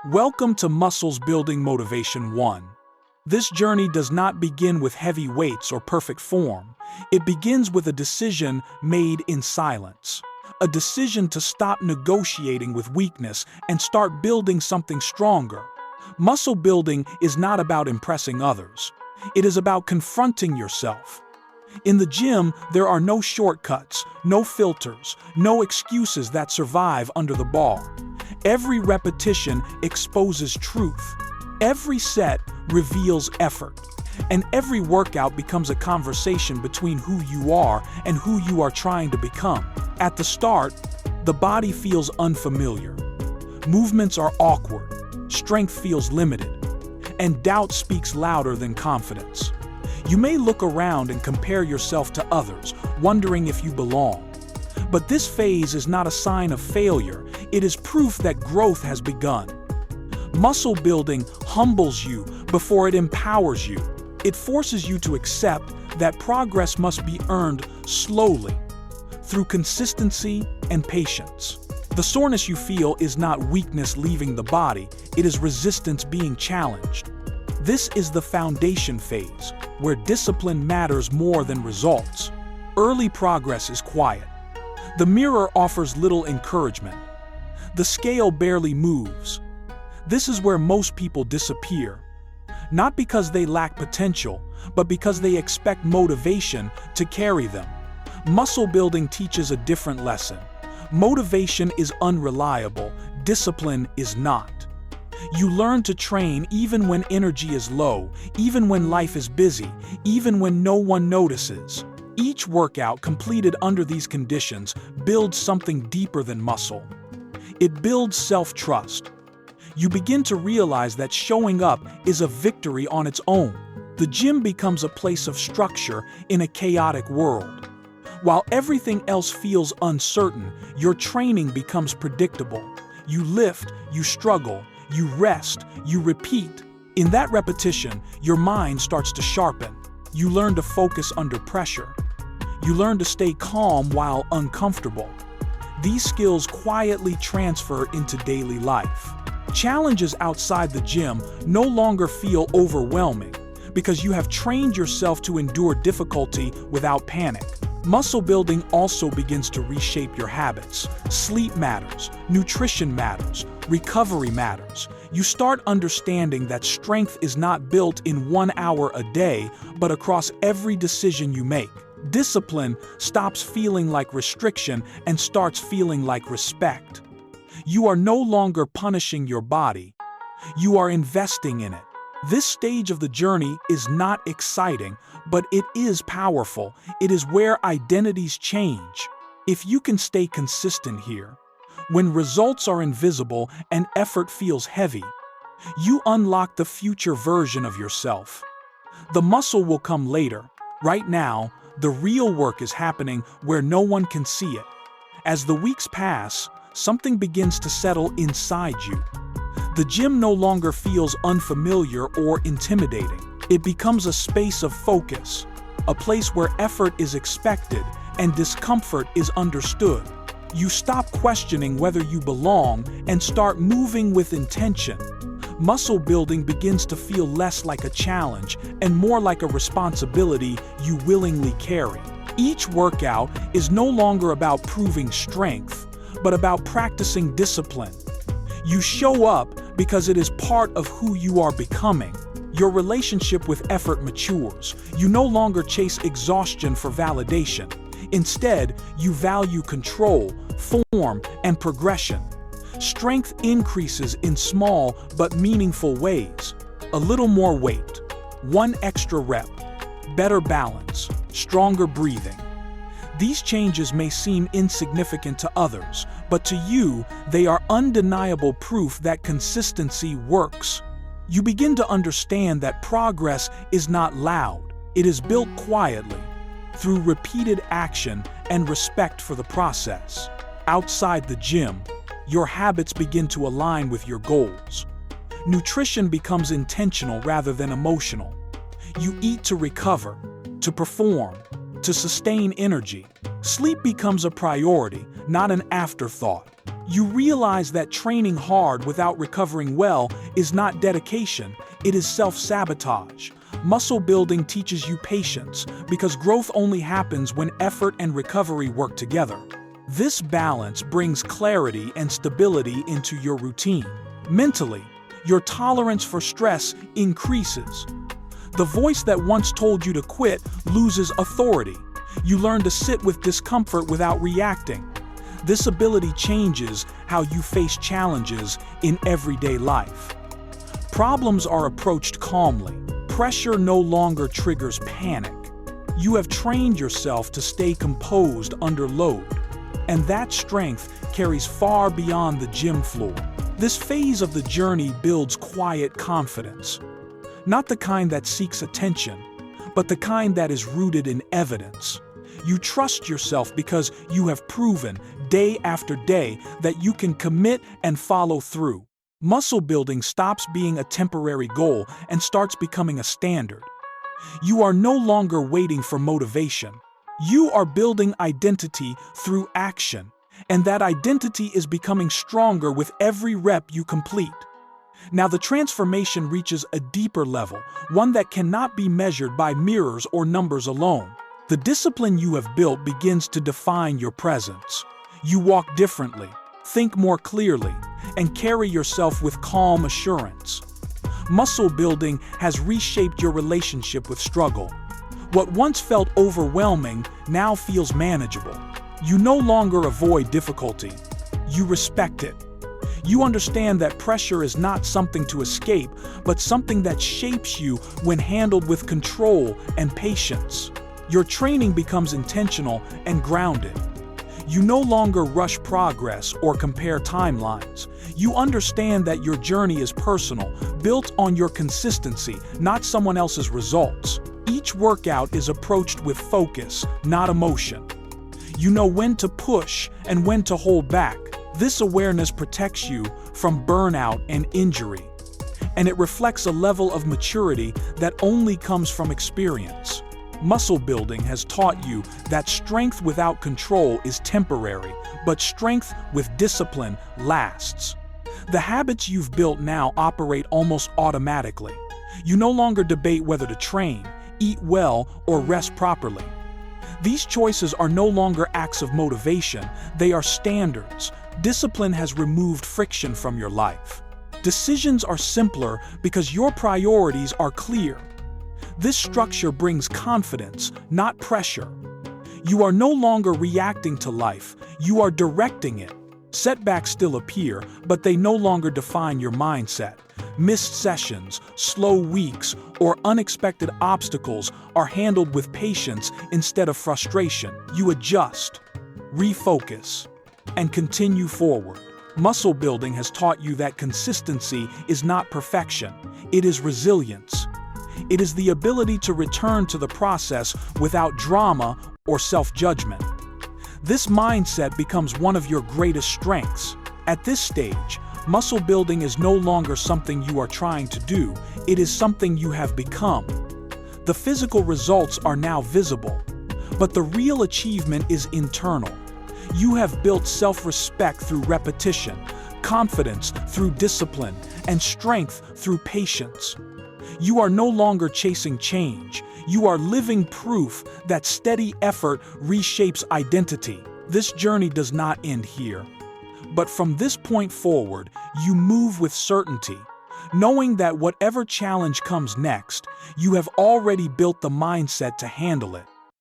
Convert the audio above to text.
Welcome to Muscles Building Motivation 1. This journey does not begin with heavy weights or perfect form. It begins with a decision made in silence. A decision to stop negotiating with weakness and start building something stronger. Muscle building is not about impressing others. It is about confronting yourself. In the gym, there are no shortcuts, no filters, no excuses that survive under the bar. Every repetition exposes truth. Every set reveals effort. And every workout becomes a conversation between who you are and who you are trying to become. At the start, the body feels unfamiliar. Movements are awkward. Strength feels limited. And doubt speaks louder than confidence. You may look around and compare yourself to others, wondering if you belong. But this phase is not a sign of failure. It is proof that growth has begun. Muscle building humbles you before it empowers you. It forces you to accept that progress must be earned slowly, through consistency and patience. The soreness you feel is not weakness leaving the body, it is resistance being challenged. This is the foundation phase, where discipline matters more than results. Early progress is quiet. The mirror offers little encouragement. The scale barely moves. This is where most people disappear. Not because they lack potential, but because they expect motivation to carry them. Muscle building teaches a different lesson. Motivation is unreliable, discipline is not. You learn to train even when energy is low, even when life is busy, even when no one notices. Each workout completed under these conditions builds something deeper than muscle. It builds self-trust. You begin to realize that showing up is a victory on its own. The gym becomes a place of structure in a chaotic world. While everything else feels uncertain, your training becomes predictable. You lift, you struggle, you rest, you repeat. In that repetition, your mind starts to sharpen. You learn to focus under pressure. You learn to stay calm while uncomfortable. These skills quietly transfer into daily life. Challenges outside the gym no longer feel overwhelming because you have trained yourself to endure difficulty without panic. Muscle building also begins to reshape your habits. Sleep matters, nutrition matters, recovery matters. You start understanding that strength is not built in 1 hour a day, but across every decision you make. Discipline stops feeling like restriction and starts feeling like respect. You are no longer punishing your body. You are investing in it. This stage of the journey is not exciting, but it is powerful. It is where identities change. If you can stay consistent here, when results are invisible and effort feels heavy, you unlock the future version of yourself. The muscle will come later. Right now, the real work is happening where no one can see it. As the weeks pass, something begins to settle inside you. The gym no longer feels unfamiliar or intimidating. It becomes a space of focus, a place where effort is expected and discomfort is understood. You stop questioning whether you belong and start moving with intention. Muscle building begins to feel less like a challenge and more like a responsibility you willingly carry. Each workout is no longer about proving strength, but about practicing discipline. You show up because it is part of who you are becoming. Your relationship with effort matures. You no longer chase exhaustion for validation. Instead, you value control, form, and progression. Strength increases in small but meaningful ways. A little more weight, 1 extra rep, better balance, stronger breathing. These changes may seem insignificant to others, but to you, they are undeniable proof that consistency works. You begin to understand that progress is not loud. It is built quietly, through repeated action and respect for the process. Outside the gym, your habits begin to align with your goals. Nutrition becomes intentional rather than emotional. You eat to recover, to perform, to sustain energy. Sleep becomes a priority, not an afterthought. You realize that training hard without recovering well is not dedication, it is self-sabotage. Muscle building teaches you patience because growth only happens when effort and recovery work together. This balance brings clarity and stability into your routine. Mentally, your tolerance for stress increases. The voice that once told you to quit loses authority. You learn to sit with discomfort without reacting. This ability changes how you face challenges in everyday life. Problems are approached calmly. Pressure no longer triggers panic. You have trained yourself to stay composed under load, and that strength carries far beyond the gym floor. This phase of the journey builds quiet confidence. Not the kind that seeks attention, but the kind that is rooted in evidence. You trust yourself because you have proven, day after day, that you can commit and follow through. Muscle building stops being a temporary goal and starts becoming a standard. You are no longer waiting for motivation. You are building identity through action, and that identity is becoming stronger with every rep you complete. Now the transformation reaches a deeper level, one that cannot be measured by mirrors or numbers alone. The discipline you have built begins to define your presence. You walk differently, think more clearly, and carry yourself with calm assurance. Muscle building has reshaped your relationship with struggle. What once felt overwhelming now feels manageable. You no longer avoid difficulty. You respect it. You understand that pressure is not something to escape, but something that shapes you when handled with control and patience. Your training becomes intentional and grounded. You no longer rush progress or compare timelines. You understand that your journey is personal, built on your consistency, not someone else's results. Each workout is approached with focus, not emotion. You know when to push and when to hold back. This awareness protects you from burnout and injury, and it reflects a level of maturity that only comes from experience. Muscle building has taught you that strength without control is temporary, but strength with discipline lasts. The habits you've built now operate almost automatically. You no longer debate whether to train, eat well, or rest properly. These choices are no longer acts of motivation, they are standards. Discipline has removed friction from your life. Decisions are simpler because your priorities are clear. This structure brings confidence, not pressure. You are no longer reacting to life, you are directing it. Setbacks still appear, but they no longer define your mindset. Missed sessions, slow weeks, or unexpected obstacles are handled with patience instead of frustration. You adjust, refocus, and continue forward. Muscle building has taught you that consistency is not perfection, it is resilience. It is the ability to return to the process without drama or self-judgment. This mindset becomes one of your greatest strengths. At this stage, muscle building is no longer something you are trying to do, it is something you have become. The physical results are now visible, but the real achievement is internal. You have built self-respect through repetition, confidence through discipline, and strength through patience. You are no longer chasing change. You are living proof that steady effort reshapes identity. This journey does not end here. But from this point forward, you move with certainty, knowing that whatever challenge comes next, you have already built the mindset to handle it.